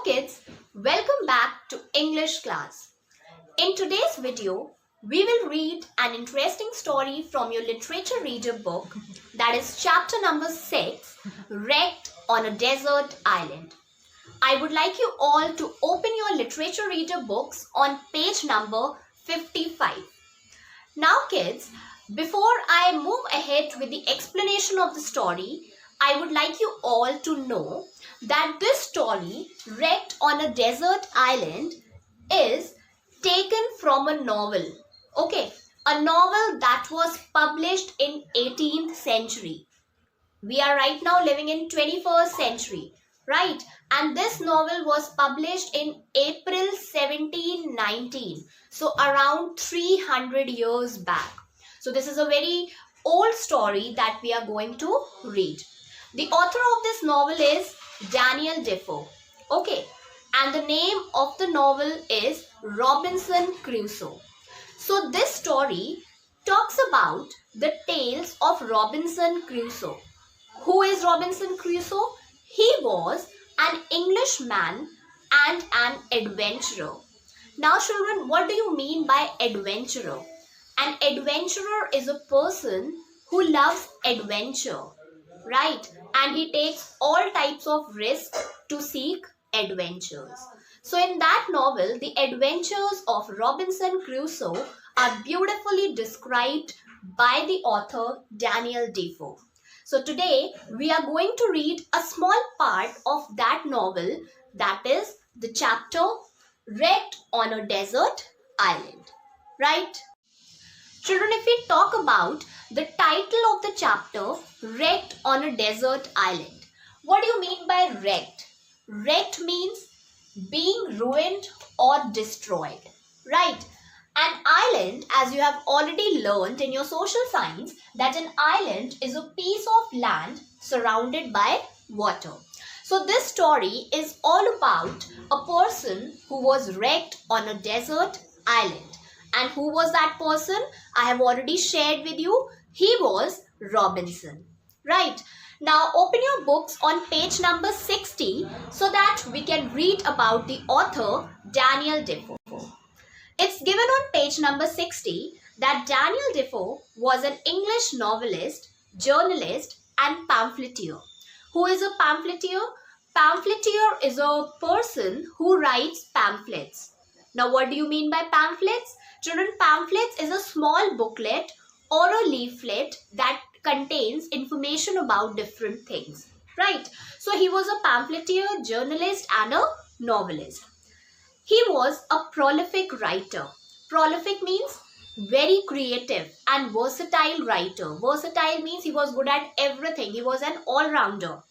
Hello kids, welcome back to English class. In today's video, we will read an interesting story from your literature reader book, that is chapter number 6, Wrecked on a Desert Island. I would like you all to open your literature reader books on page number 55. Now kids, before I move ahead with the explanation of the story, I would like you all to know that this story, Wrecked on a Desert Island, is taken from a novel. Okay, a novel that was published in 18th century. We are right now living in 21st century, right? And this novel was published in April 1719. So around 300 years back. So this is a very old story that we are going to read. The author of this novel is Daniel Defoe. Okay. And the name of the novel is Robinson Crusoe. So this story talks about the tales of Robinson Crusoe. Who is Robinson Crusoe? He was an Englishman and an adventurer. Now children, what do you mean by adventurer? An adventurer is a person who loves adventure, right? And he takes all types of risks to seek adventures. So in that novel, the adventures of Robinson Crusoe are beautifully described by the author Daniel Defoe. So today we are going to read a small part of that novel, that is the chapter Wrecked on a Desert Island, right? Children, if we talk about the title of the chapter, Wrecked on a Desert Island, what do you mean by wrecked? Wrecked means being ruined or destroyed, right? An island, as you have already learned in your social science, that an island is a piece of land surrounded by water. So this story is all about a person who was wrecked on a desert island. And who was that person? I have already shared with you. He was Robinson, right? Now open your books on page number 60 so that we can read about the author Daniel Defoe. It's given on page number 60 that Daniel Defoe was an English novelist, journalist and pamphleteer. Who is a pamphleteer? Pamphleteer is a person who writes pamphlets. Now what do you mean by pamphlets? Children, pamphlets is a small booklet or a leaflet that contains information about different things, right? So he was a pamphleteer, journalist and a novelist. He was a prolific writer. Prolific means very creative and versatile writer. Versatile means he was good at everything. He was an all-rounder,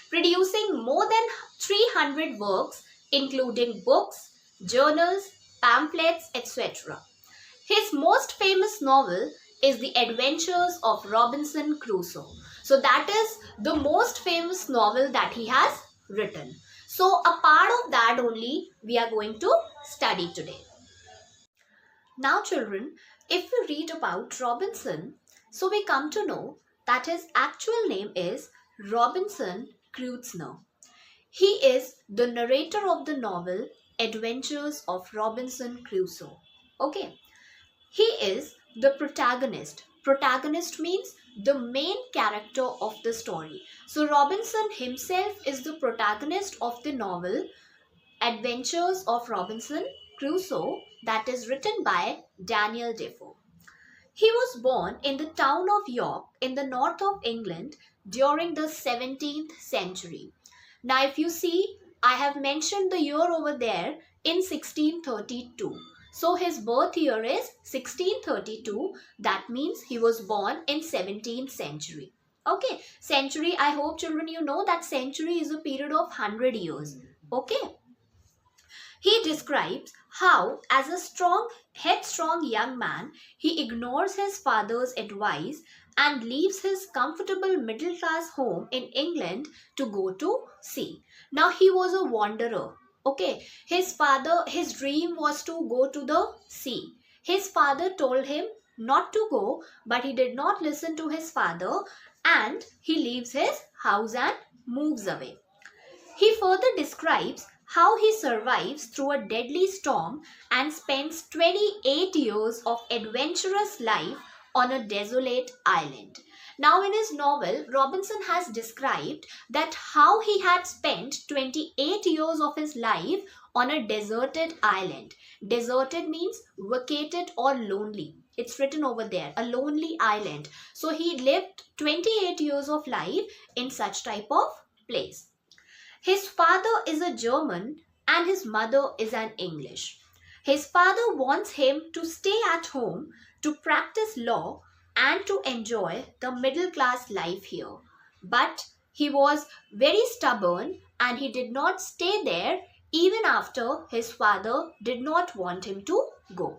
producing more than 300 works, including books, journals, pamphlets, etc. His most famous novel is The Adventures of Robinson Crusoe. So that is the most famous novel that he has written. So a part of that only we are going to study today. Now children, if we read about Robinson, so we come to know that his actual name is Robinson Crusoe. He is the narrator of the novel Adventures of Robinson Crusoe. Okay. He is the protagonist. Protagonist means the main character of the story. So Robinson himself is the protagonist of the novel Adventures of Robinson Crusoe, that is written by Daniel Defoe. He was born in the town of York in the north of England during the 17th century. Now if you see, I have mentioned the year over there in 1632. So his birth year is 1632. That means he was born in 17th century. Okay. Century, I hope children you know that century is a period of 100 years. Okay. He describes how as a headstrong young man, he ignores his father's advice and leaves his comfortable middle class home in England to go to sea. Now he was a wanderer. Okay, his dream was to go to the sea. His father told him not to go, but he did not listen to his father and he leaves his house and moves away. He further describes how he survives through a deadly storm and spends 28 years of adventurous life on a desolate island. Now, in his novel, Robinson has described that how he had spent 28 years of his life on a deserted island. Deserted means vacated or lonely. It's written over there, a lonely island. So he lived 28 years of life in such type of place. His father is a German and his mother is an English. His father wants him to stay at home to practice law and to enjoy the middle class life here. But he was very stubborn and he did not stay there even after his father did not want him to go.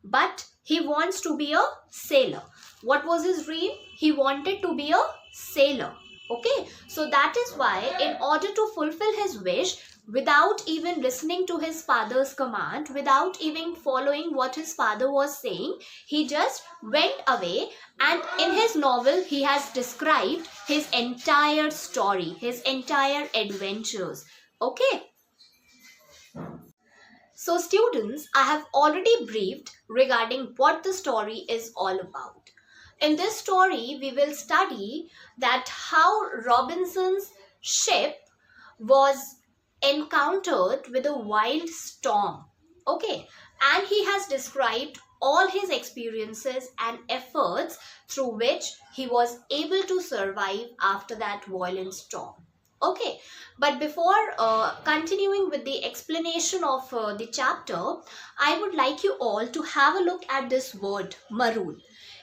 But he wants to be a sailor. What was his dream? He wanted to be a sailor. Okay, so that is why in order to fulfill his wish, without even listening to his father's command, without even following what his father was saying, he just went away, and in his novel he has described his entire story, his entire adventures. Okay. So students, I have already briefed regarding what the story is all about. In this story, we will study that how Robinson's ship was encountered with a wild storm. Okay, and he has described all his experiences and efforts through which he was able to survive after that violent storm. Okay, but before continuing with the explanation of the chapter, I would like you all to have a look at this word maroon.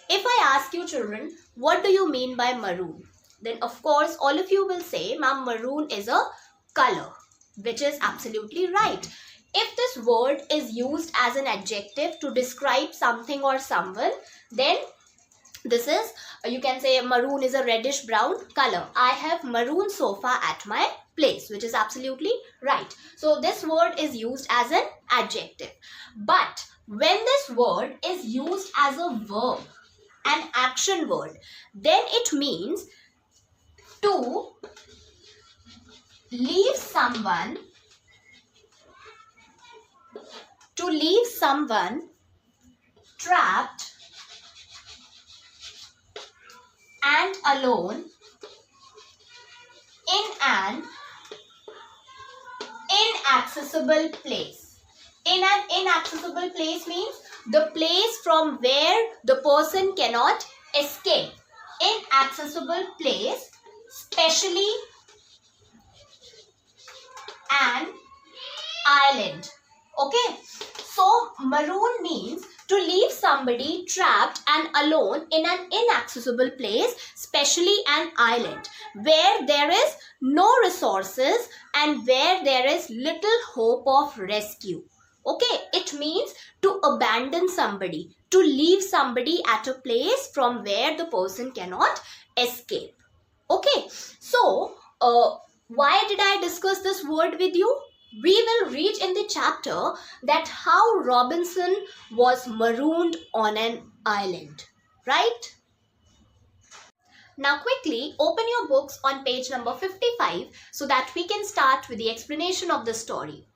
If I ask you children, what do you mean by maroon? Then of course all of you will say, ma'am, maroon is a color, which is absolutely right. If this word is used as an adjective to describe something or someone, then this is, you can say maroon is a reddish brown color. I have maroon sofa at my place, which is absolutely right. So this word is used as an adjective. But when this word is used as a verb, an action word, then it means to leave someone trapped and alone in an inaccessible place. In an inaccessible place means the place from where the person cannot escape. Inaccessible place, especially an island. Okay, so maroon means to leave somebody trapped and alone in an inaccessible place, especially an island, where there is no resources and where there is little hope of rescue. Okay, it means to abandon somebody, to leave somebody at a place from where the person cannot escape. Okay, so why did I discuss this word with you? We will read in the chapter that how Robinson was marooned on an island, right? Now quickly open your books on page number 55 so that we can start with the explanation of the story.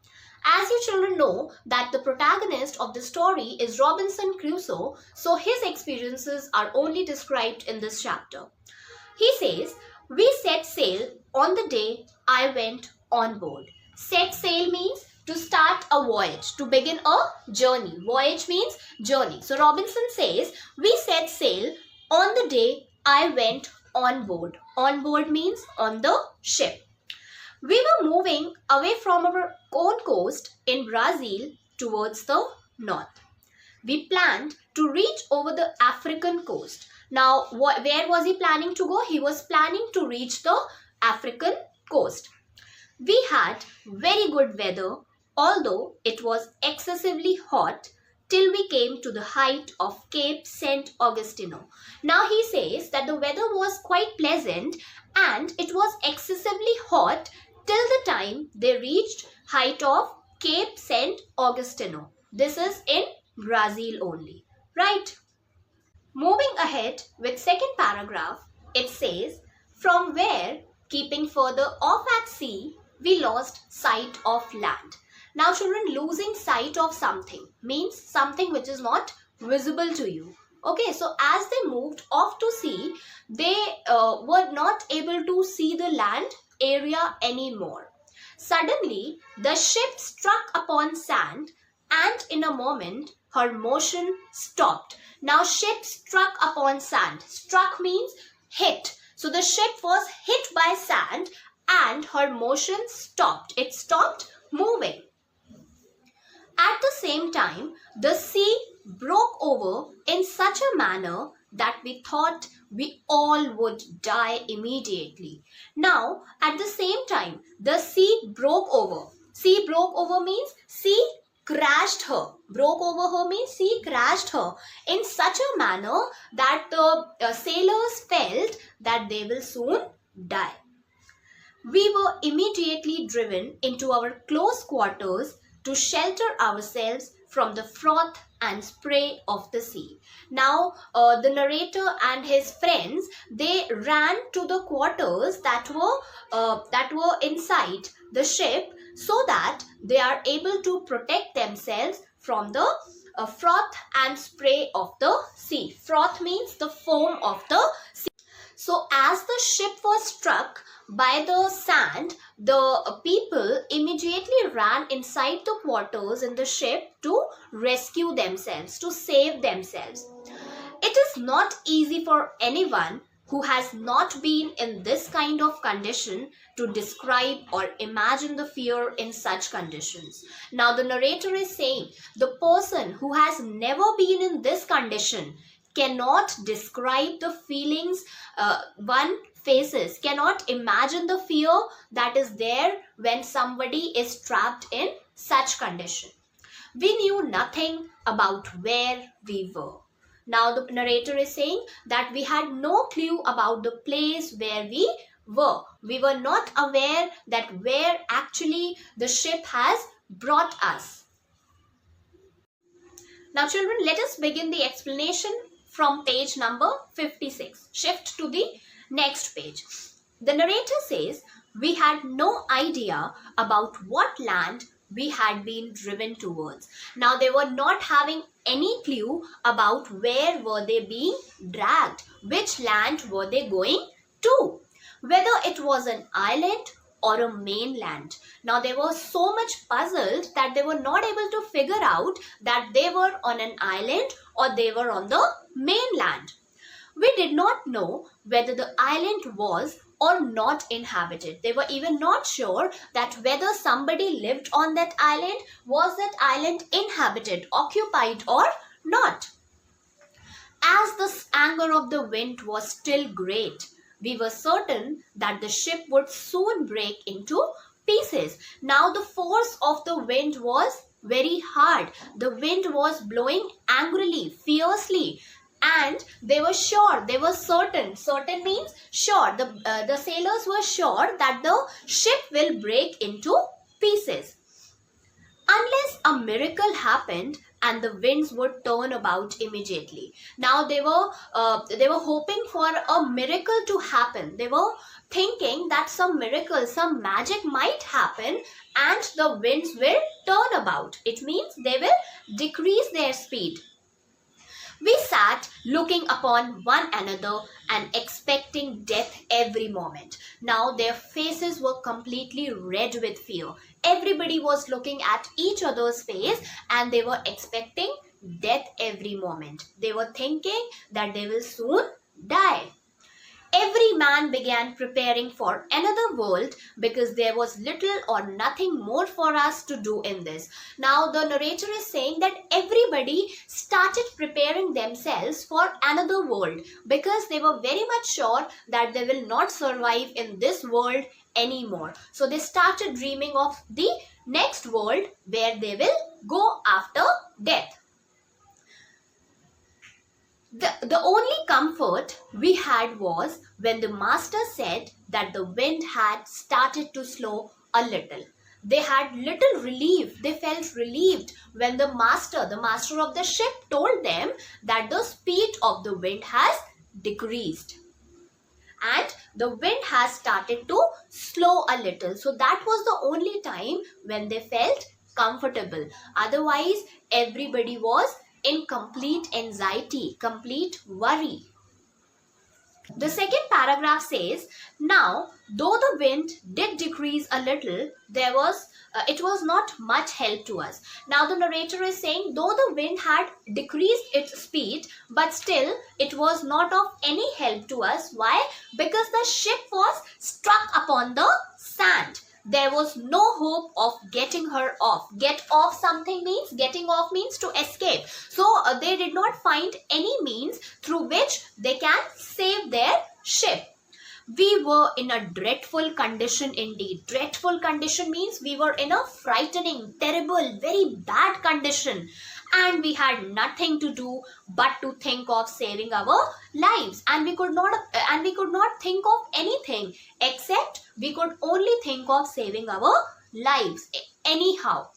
As you children know that the protagonist of the story is Robinson Crusoe, so his experiences are only described in this chapter. He says, "We set sail on the day I went on board." Set sail means to start a voyage, to begin a journey. Voyage means journey. So Robinson says, "We set sail on the day I went on board." On board means on the ship. "We were moving away from our own coast in Brazil towards the north. We planned to reach over the African coast." Now, where was he planning to go? He was planning to reach the African coast. "We had very good weather, although it was excessively hot, till we came to the height of Cape St. Augustino." Now he says that the weather was quite pleasant and it was excessively hot till the time they reached height of Cape St. Augustino. This is in Brazil only, right? Moving ahead with second paragraph, it says, "From where, keeping further off at sea, we lost sight of land. Now children, losing sight of something means something which is not visible to you. Okay, so as they moved off to sea, they were not able to see the land area anymore. Suddenly, the ship struck upon sand, and in a moment, her motion stopped. Now, ship struck upon sand. Struck means hit. So, the ship was hit by sand and her motion stopped. It stopped moving. At the same time, the sea broke over in such a manner that we thought we all would die immediately. Now, at the same time, the sea broke over. Sea broke over means sea crashed her. Broke over her means sea crashed her in such a manner that the sailors felt that they will soon die. We were immediately driven into our close quarters to shelter ourselves from the froth and spray of the sea. Now, the narrator and his friends, they ran to the quarters that were inside the ship so that they are able to protect themselves from the froth and spray of the sea. Froth means the foam of the sea. So, as the ship was struck by the sand, the people immediately ran inside the quarters in the ship to rescue themselves, to save themselves. It is not easy for anyone who has not been in this kind of condition to describe or imagine the fear in such conditions. Now, the narrator is saying the person who has never been in this condition cannot describe the feelings one faces, cannot imagine the fear that is there when somebody is trapped in such condition. We knew nothing about where we were. Now the narrator is saying that we had no clue about the place where we were. We were not aware that where actually the ship has brought us. Now children, let us begin the explanation from page number 56. Shift to the next page. The narrator says, we had no idea about what land we had been driven towards. Now they were not having any clue about where were they being dragged, which land were they going to, whether it was an island or a mainland. Now they were so much puzzled that they were not able to figure out that they were on an island or they were on the mainland. We did not know whether the island was or not inhabited. They were even not sure that whether somebody lived on that island, was that island inhabited, occupied or not. As the anger of the wind was still great, we were certain that the ship would soon break into pieces. Now the force of the wind was very hard. The wind was blowing angrily, fiercely. And they were sure, they were certain. Certain means sure. The sailors were sure that the ship will break into pieces. Unless a miracle happened and the winds would turn about immediately. Now they were hoping for a miracle to happen. They were thinking that some miracle, some magic might happen and the winds will turn about. It means they will decrease their speed. We sat looking upon one another and expecting death every moment. Now their faces were completely red with fear. Everybody was looking at each other's face and they were expecting death every moment. They were thinking that they will soon die. Every man began preparing for another world because there was little or nothing more for us to do in this. Now the narrator is saying that everybody started preparing themselves for another world because they were very much sure that they will not survive in this world anymore. So they started dreaming of the next world where they will go after death. The only comfort we had was when the master said that the wind had started to slow a little. They had little relief. They felt relieved when the master of the ship told them that the speed of the wind has decreased. and the wind has started to slow a little. So that was the only time when they felt comfortable. Otherwise, everybody was in complete anxiety, complete worry. The second paragraph says, now, though the wind did decrease a little, it was not much help to us. Now the narrator is saying, though the wind had decreased its speed, but still it was not of any help to us. Why? Because the ship was struck upon the sand. There was no hope of getting her off. Get off something means, getting off means to escape. So they did not find any means through which they can save their ship. We were in a dreadful condition indeed. Dreadful condition means we were in a frightening, terrible, very bad condition. And we had nothing to do but to think of saving our lives. And we could not think of anything except we could only think of saving our lives. Anyhow,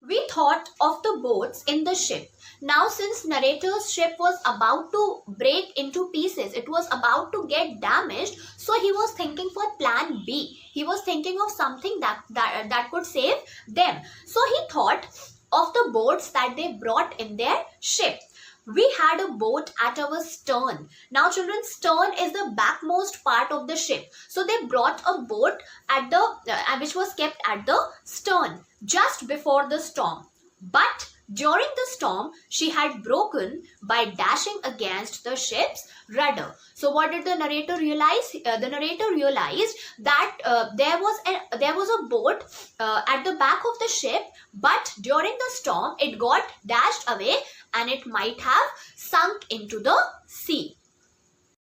we thought of the boats in the ship. Now, since narrator's ship was about to break into pieces, it was about to get damaged, so he was thinking for plan B. He was thinking of something that could save them. So he thought of the boats that they brought in their ship. We had a boat at our stern. Now children, stern is the backmost part of the ship. So they brought a boat at which was kept at the stern just before the storm. But during the storm, she had broken by dashing against the ship's rudder. So what did the narrator realize? The narrator realized that there was a boat at the back of the ship, but during the storm, it got dashed away and it might have sunk into the sea.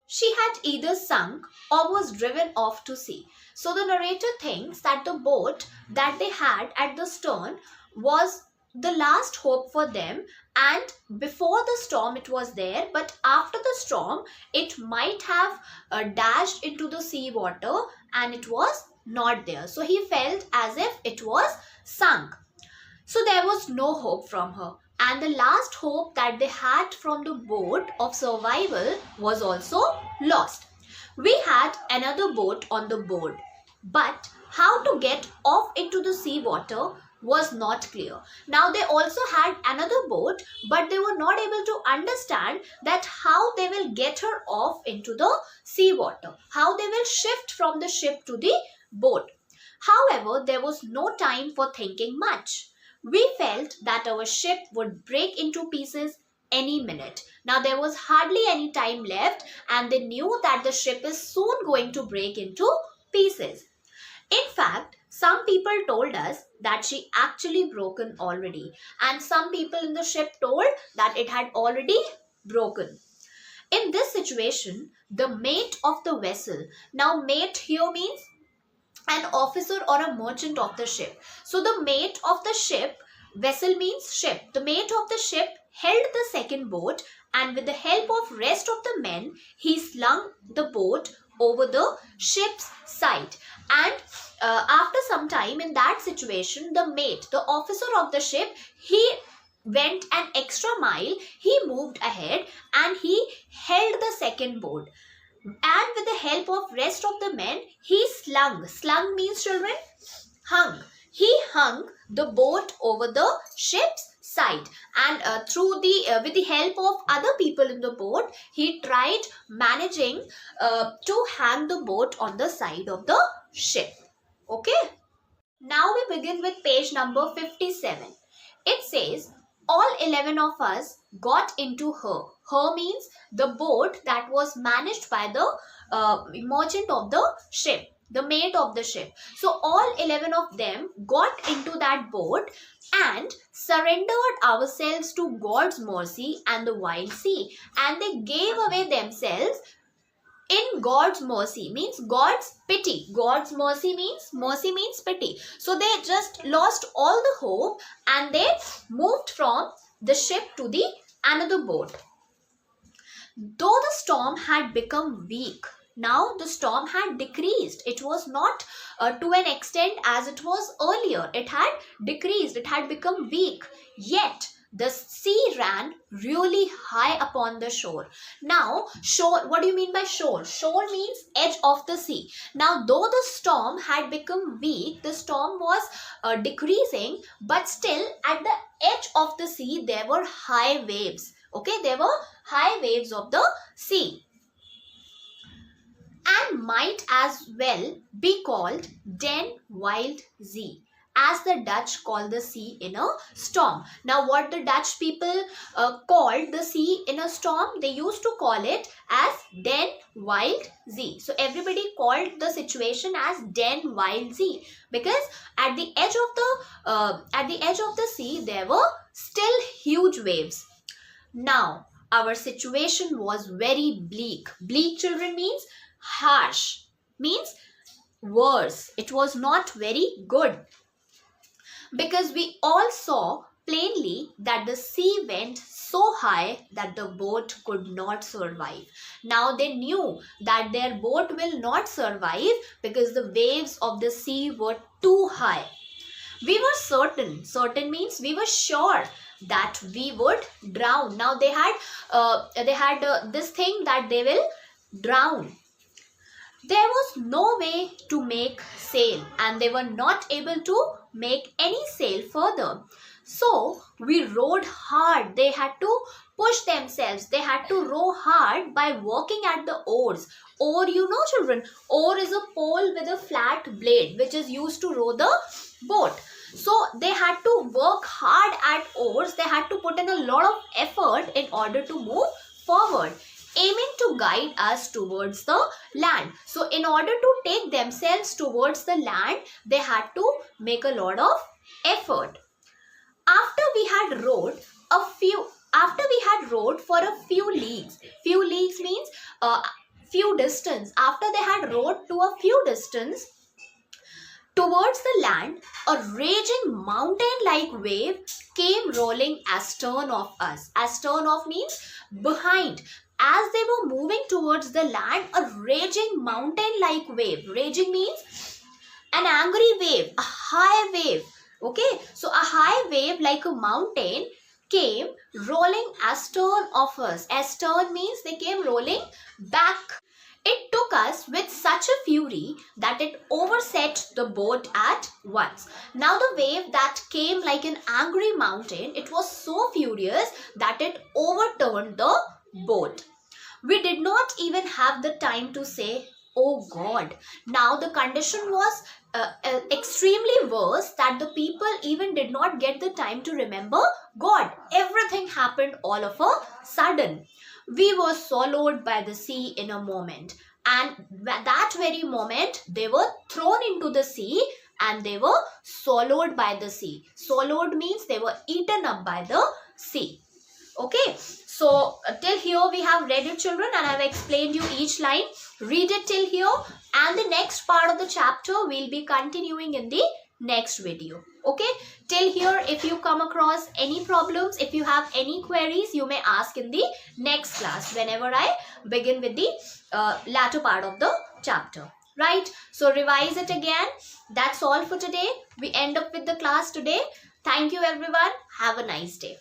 She had either sunk or was driven off to sea. So the narrator thinks that the boat that they had at the stern was the last hope for them, and before the storm it was there, but after the storm it might have dashed into the sea water and it was not there. So he felt as if it was sunk. So there was no hope from her, and the last hope that they had from the boat of survival was also lost. We had another boat on the board, but how to get off into the sea water was not clear. Now they also had another boat, but they were not able to understand that how they will get her off into the sea water, how they will shift from the ship to the boat. However, there was no time for thinking much. We felt that our ship would break into pieces any minute. Now there was hardly any time left, and they knew that the ship is soon going to break into pieces. In fact, some people told us that she actually broken already, and some people in the ship told that it had already broken. In this situation, the mate of the vessel, now mate here means an officer or a merchant of the ship. So the mate of the ship, vessel means ship. The mate of the ship held the second boat, and with the help of rest of the men, he slung the boat over the ship's side. And after some time in that situation, the mate, the officer of the ship, he went an extra mile. He moved ahead and he held the second boat. And with the help of rest of the men, he slung. Slung means children, hung. He hung the boat over the ship's side, and with the help of other people in the boat, he tried managing to hang the boat on the side of the ship. Okay. Now we begin with page number 57. It says, all 11 of us got into her. Her means the boat that was managed by the merchant of the ship, the mate of the ship. So all 11 of them got into that boat and surrendered ourselves to God's mercy and the wild sea. And they gave away themselves in God's mercy, means God's pity. God's mercy means pity. So they just lost all the hope and they moved from the ship to the another boat. Though the storm had become weak, now the storm had decreased. It was not to an extent as it was earlier. It had decreased. It had become weak. Yet the sea ran really high upon the shore. Now, shore, what do you mean by shore? Shore means edge of the sea. Now, though the storm had become weak, the storm was decreasing, but still at the edge of the sea, there were high waves. Okay, there were high waves of the sea, and might as well be called Den Wild Zee, as the Dutch call the sea in a storm. Now, what the Dutch people called the sea in a storm, they used to call it as Den Wild Zee. So, everybody called the situation as Den Wild Zee, because at the edge of the sea, there were still huge waves. Now, our situation was very bleak. Bleak, children, means harsh, means worse. It was not very good, because we all saw plainly that the sea went so high that the boat could not survive. Now they knew that their boat will not survive because the waves of the sea were too high. We were certain means we were sure that we would drown. Now they had this thing that they will drown. There was no way to make sail, and they were not able to make any sail further. So we rowed hard. They had to push themselves. They had to row hard by working at the oars. Oar, you know, children, oar is a pole with a flat blade which is used to row the boat. So they had to work hard at oars. They had to put in a lot of effort in order to move forward, aiming to guide us towards the land. So in order to take themselves towards the land, they had to make a lot of effort. After we had rowed for a few leagues means few distance. After they had rowed to a few distance towards the land, a raging mountain-like wave came rolling astern of us. Astern of means behind. As they were moving towards the land, a raging mountain-like wave. Raging means an angry wave, a high wave. Okay, so a high wave like a mountain came rolling astern of us. Astern means they came rolling back. It took us with such a fury that it overset the boat at once. Now the wave that came like an angry mountain, it was so furious that it overturned the boat. We did not even have the time to say, "Oh God." Now the condition was extremely worse that the people even did not get the time to remember God. Everything happened all of a sudden. We were swallowed by the sea in a moment, and that very moment they were thrown into the sea and they were swallowed by the sea. Swallowed means they were eaten up by the sea. Okay, so till here we have read it, children, and I have explained you each line. Read it till here, and the next part of the chapter we'll be continuing in the next video. Okay, till here, if you come across any problems, if you have any queries, you may ask in the next class whenever I begin with the latter part of the chapter. Right, so revise it again. That's all for today. We end up with the class today. Thank you everyone. Have a nice day.